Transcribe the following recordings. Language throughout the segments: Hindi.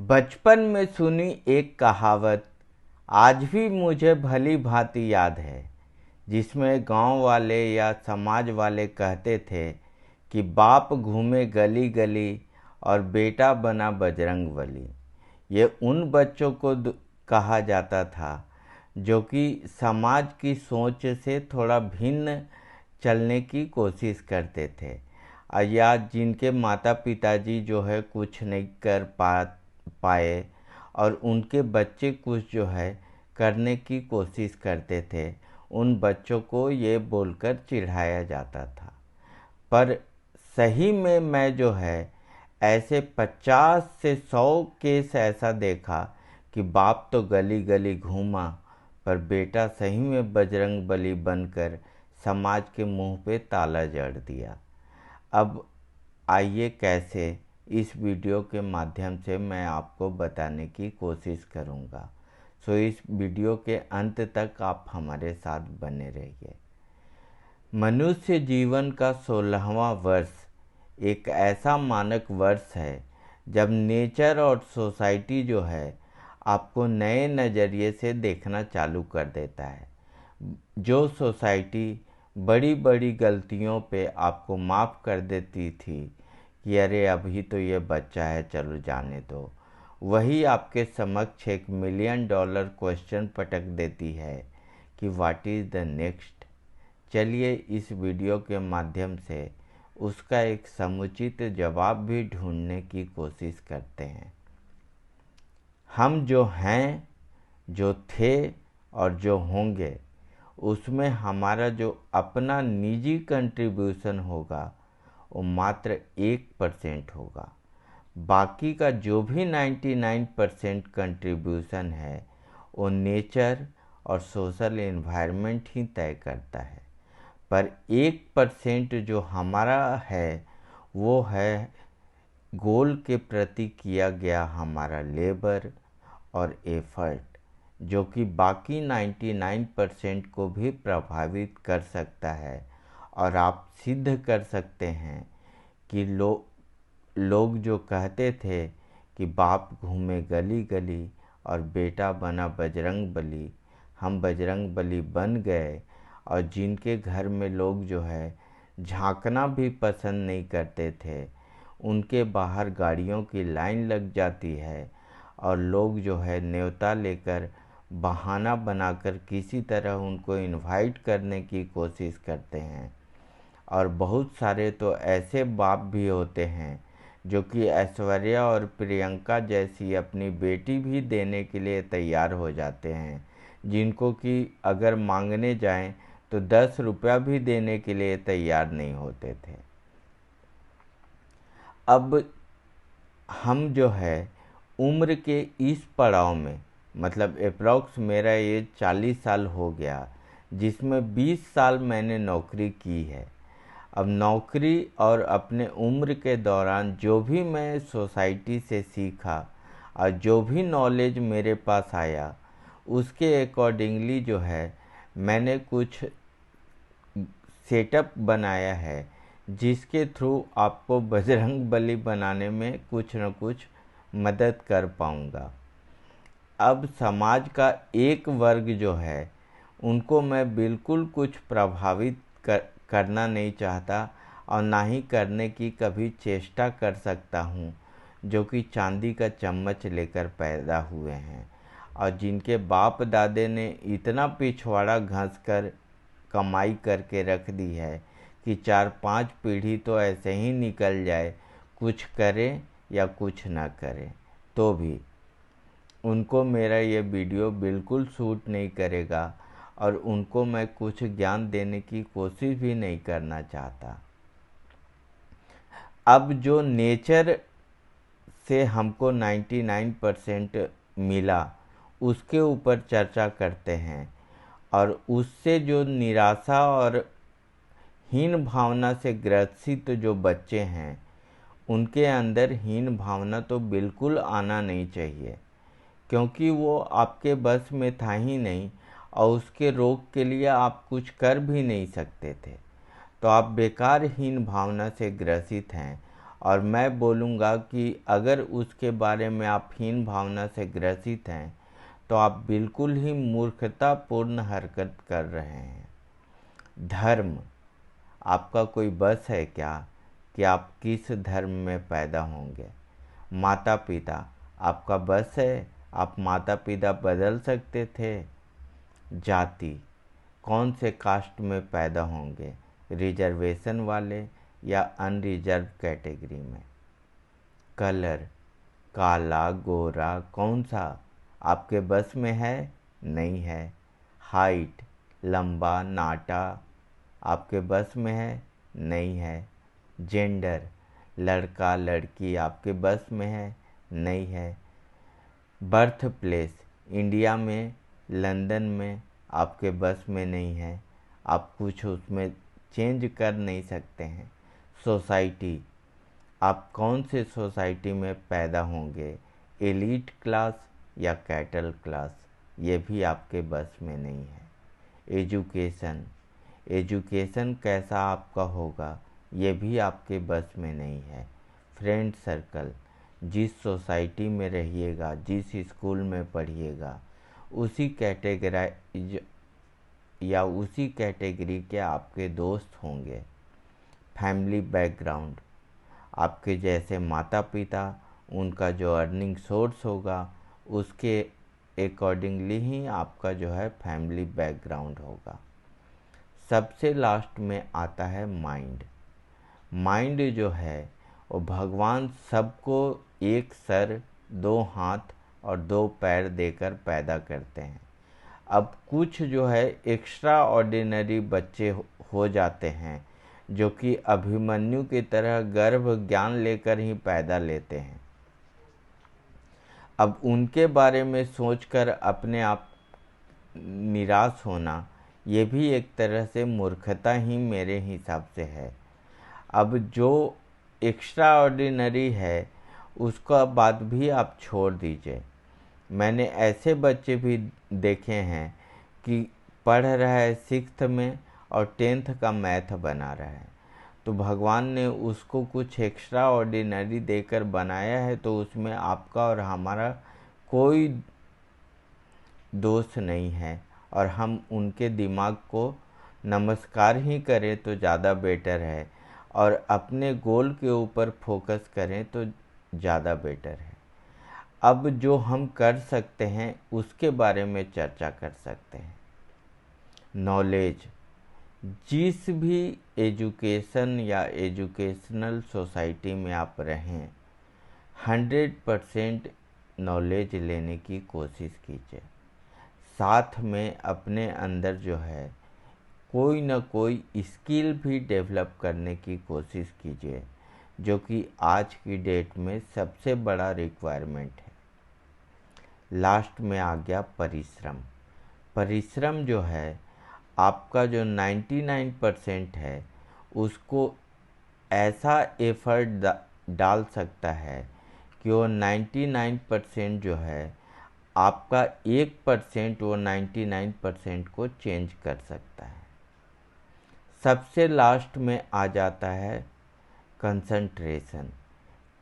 बचपन में सुनी एक कहावत आज भी मुझे भली भांति याद है, जिसमें गांव वाले या समाज वाले कहते थे कि बाप घूमे गली गली और बेटा बना बजरंगबली। ये उन बच्चों को कहा जाता था जो कि समाज की सोच से थोड़ा भिन्न चलने की कोशिश करते थे, या जिनके माता पिताजी जो है कुछ नहीं कर पाए और उनके बच्चे कुछ जो है करने की कोशिश करते थे। उन बच्चों को ये बोलकर चिढ़ाया जाता था। पर सही में मैं जो है ऐसे 50 से 100 केस ऐसा देखा कि बाप तो गली गली घूमा पर बेटा सही में बजरंगबली बनकर समाज के मुंह पे ताला जड़ दिया। अब आइए कैसे, इस वीडियो के माध्यम से मैं आपको बताने की कोशिश करूंगा। सो इस वीडियो के अंत तक आप हमारे साथ बने रहिए। मनुष्य जीवन का 16वां वर्ष एक ऐसा मानक वर्ष है जब नेचर और सोसाइटी जो है आपको नए नज़रिए से देखना चालू कर देता है। जो सोसाइटी बड़ी बड़ी गलतियों पे आपको माफ़ कर देती थी कि अरे अभी तो ये बच्चा है, चलो जाने दो, वही आपके समक्ष $1 मिलियन क्वेश्चन पटक देती है कि व्हाट इज़ द नेक्स्ट। चलिए इस वीडियो के माध्यम से उसका एक समुचित जवाब भी ढूंढने की कोशिश करते हैं। हम जो हैं, जो थे और जो होंगे, उसमें हमारा जो अपना निजी कंट्रीब्यूशन होगा वो मात्र 1% होगा। बाकी का जो भी 99% कंट्रीब्यूशन है वो नेचर और सोशल एनवायरनमेंट ही तय करता है। पर 1% जो हमारा है वो है गोल के प्रति किया गया हमारा लेबर और एफर्ट, जो कि बाकी 99% को भी प्रभावित कर सकता है। और आप सिद्ध कर सकते हैं कि लोग जो कहते थे कि बाप घूमे गली गली और बेटा बना बजरंगबली, हम बजरंगबली बन गए। और जिनके घर में लोग जो है झांकना भी पसंद नहीं करते थे, उनके बाहर गाड़ियों की लाइन लग जाती है और लोग जो है न्योता लेकर बहाना बनाकर किसी तरह उनको इनवाइट करने की कोशिश करते हैं। और बहुत सारे तो ऐसे बाप भी होते हैं जो कि ऐश्वर्या और प्रियंका जैसी अपनी बेटी भी देने के लिए तैयार हो जाते हैं, जिनको कि अगर मांगने जाएं तो 10 रुपया भी देने के लिए तैयार नहीं होते थे। अब हम जो है उम्र के इस पड़ाव में, मतलब अप्रॉक्स मेरा ये 40 साल हो गया, जिसमें 20 साल मैंने नौकरी की है। अब नौकरी और अपने उम्र के दौरान जो भी मैं सोसाइटी से सीखा और जो भी नॉलेज मेरे पास आया, उसके अकॉर्डिंगली जो है मैंने कुछ सेटअप बनाया है जिसके थ्रू आपको बजरंगबली बनाने में कुछ न कुछ मदद कर पाऊँगा। अब समाज का एक वर्ग जो है उनको मैं बिल्कुल कुछ प्रभावित करना नहीं चाहता और ना ही करने की कभी चेष्टा कर सकता हूँ, जो कि चांदी का चम्मच लेकर पैदा हुए हैं और जिनके बाप दादे ने इतना पिछवाड़ा घस कर कमाई करके रख दी है कि 4-5 पीढ़ी तो ऐसे ही निकल जाए, कुछ करें या कुछ ना करें तो भी उनको मेरा ये वीडियो बिल्कुल सूट नहीं करेगा और उनको मैं कुछ ज्ञान देने की कोशिश भी नहीं करना चाहता। अब जो नेचर से हमको 99% मिला उसके ऊपर चर्चा करते हैं। और उससे जो निराशा और हीन भावना से ग्रसित जो बच्चे हैं, उनके अंदर हीन भावना तो बिल्कुल आना नहीं चाहिए, क्योंकि वो आपके बस में था ही नहीं और उसके रोक के लिए आप कुछ कर भी नहीं सकते थे। तो आप बेकार हीन भावना से ग्रसित हैं और मैं बोलूँगा कि अगर उसके बारे में आप हीन भावना से ग्रसित हैं तो आप बिल्कुल ही मूर्खतापूर्ण हरकत कर रहे हैं। धर्म, आपका कोई बस है क्या कि आप किस धर्म में पैदा होंगे? माता पिता, आपका बस है आप माता पिता बदल सकते थे? जाति, कौन से कास्ट में पैदा होंगे, रिजर्वेशन वाले या अनरिजर्व कैटेगरी में? कलर, काला गोरा कौन सा आपके बस में है? नहीं है। हाइट, लंबा नाटा आपके बस में है? नहीं है। जेंडर, लड़का लड़की आपके बस में है? नहीं है। बर्थ प्लेस, इंडिया में लंदन में आपके बस में नहीं है, आप कुछ उसमें चेंज कर नहीं सकते हैं। सोसाइटी, आप कौन से सोसाइटी में पैदा होंगे, एलीट क्लास या कैटल क्लास, ये भी आपके बस में नहीं है। एजुकेशन, एजुकेशन कैसा आपका होगा ये भी आपके बस में नहीं है। फ्रेंड सर्कल, जिस सोसाइटी में रहिएगा, जिस स्कूल में पढ़िएगा, उसी कैटेगरी या उसी कैटेगरी के आपके दोस्त होंगे। फैमिली बैकग्राउंड, आपके जैसे माता पिता, उनका जो अर्निंग सोर्स होगा उसके अकॉर्डिंगली ही आपका जो है फैमिली बैकग्राउंड होगा। सबसे लास्ट में आता है माइंड। माइंड जो है वो भगवान सबको एक सर, दो हाथ और दो पैर देकर पैदा करते हैं। अब कुछ जो है एक्स्ट्रा ऑर्डिनरी बच्चे हो जाते हैं जो कि अभिमन्यु की तरह गर्भ ज्ञान लेकर ही पैदा लेते हैं। अब उनके बारे में सोचकर अपने आप निराश होना ये भी एक तरह से मूर्खता ही मेरे हिसाब से है। अब जो एक्स्ट्रा ऑर्डिनरी है उसका बात भी आप छोड़ दीजिए। मैंने ऐसे बच्चे भी देखे हैं कि पढ़ रहा है 6th में और 10th का मैथ बना रहा है, तो भगवान ने उसको कुछ एक्स्ट्रा ऑर्डिनरी देकर बनाया है, तो उसमें आपका और हमारा कोई दोष नहीं है और हम उनके दिमाग को नमस्कार ही करें तो ज़्यादा बेटर है और अपने गोल के ऊपर फोकस करें तो ज़्यादा बेटर है। अब जो हम कर सकते हैं उसके बारे में चर्चा कर सकते हैं। नॉलेज, जिस भी एजुकेशन या एजुकेशनल सोसाइटी में आप रहें 100% नॉलेज लेने की कोशिश कीजिए। साथ में अपने अंदर जो है कोई ना कोई स्किल भी डेवलप करने की कोशिश कीजिए, जो कि आज की डेट में सबसे बड़ा रिक्वायरमेंट है। लास्ट में आ गया परिश्रम। परिश्रम जो है आपका जो 99% है उसको ऐसा एफर्ट डाल सकता है कि वो 99% जो है आपका 1% वो 99% को चेंज कर सकता है। सबसे लास्ट में आ जाता है कंसंट्रेशन।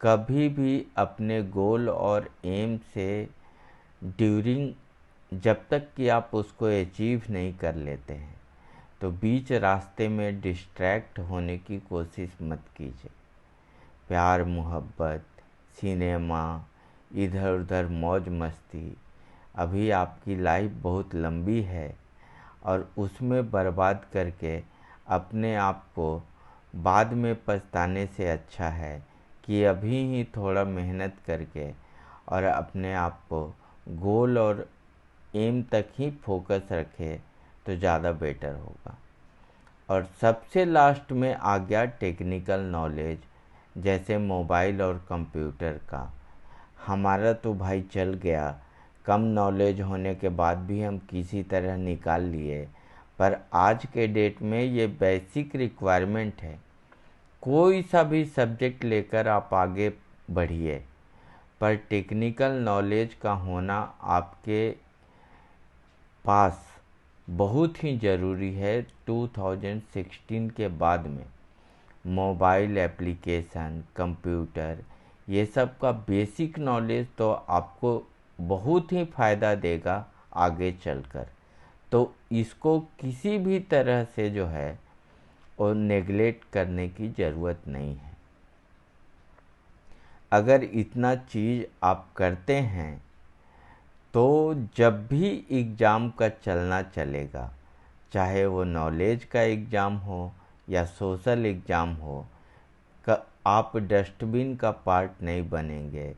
कभी भी अपने गोल और एम से जब तक कि आप उसको अचीव नहीं कर लेते हैं तो बीच रास्ते में डिस्ट्रैक्ट होने की कोशिश मत कीजिए। प्यार मोहब्बत, सिनेमा, इधर उधर मौज मस्ती, अभी आपकी लाइफ बहुत लंबी है और उसमें बर्बाद करके अपने आप को बाद में पछताने से अच्छा है कि अभी ही थोड़ा मेहनत करके और अपने आप को गोल और एम तक ही फोकस रखे तो ज़्यादा बेटर होगा। और सबसे लास्ट में आ गया टेक्निकल नॉलेज, जैसे मोबाइल और कंप्यूटर का। हमारा तो भाई चल गया, कम नॉलेज होने के बाद भी हम किसी तरह निकाल लिए, पर आज के डेट में ये बेसिक रिक्वायरमेंट है। कोई सा भी सब्जेक्ट लेकर आप आगे बढ़िए, पर टेक्निकल नॉलेज का होना आपके पास बहुत ही ज़रूरी है 2016 के बाद में। मोबाइल एप्लीकेशन, कंप्यूटर, ये सब का बेसिक नॉलेज तो आपको बहुत ही फ़ायदा देगा आगे चलकर। तो इसको किसी भी तरह से जो है वो नेगलेक्ट करने की ज़रूरत नहीं है। अगर इतना चीज़ आप करते हैं तो जब भी एग्ज़ाम का चलना चलेगा, चाहे वो नॉलेज का एग्ज़ाम हो या सोशल एग्ज़ाम हो, आप डस्टबिन का पार्ट नहीं बनेंगे।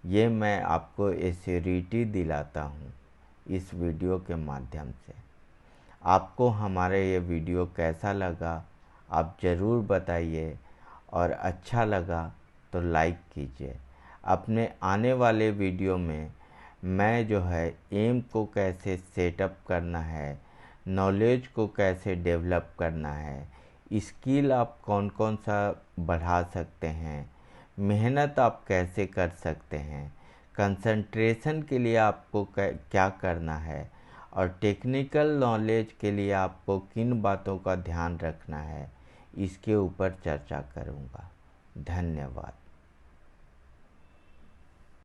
ये मैं आपको एश्योरिटी दिलाता हूँ इस वीडियो के माध्यम से। आपको हमारा ये वीडियो कैसा लगा आप ज़रूर बताइए, और अच्छा लगा तो लाइक कीजिए। अपने आने वाले वीडियो में मैं जो है एम को कैसे सेटअप करना है, नॉलेज को कैसे डेवलप करना है, स्किल आप कौन कौन सा बढ़ा सकते हैं, मेहनत आप कैसे कर सकते हैं, कंसंट्रेशन के लिए आपको क्या करना है, और टेक्निकल नॉलेज के लिए आपको किन बातों का ध्यान रखना है, इसके ऊपर चर्चा करूँगा। धन्यवाद।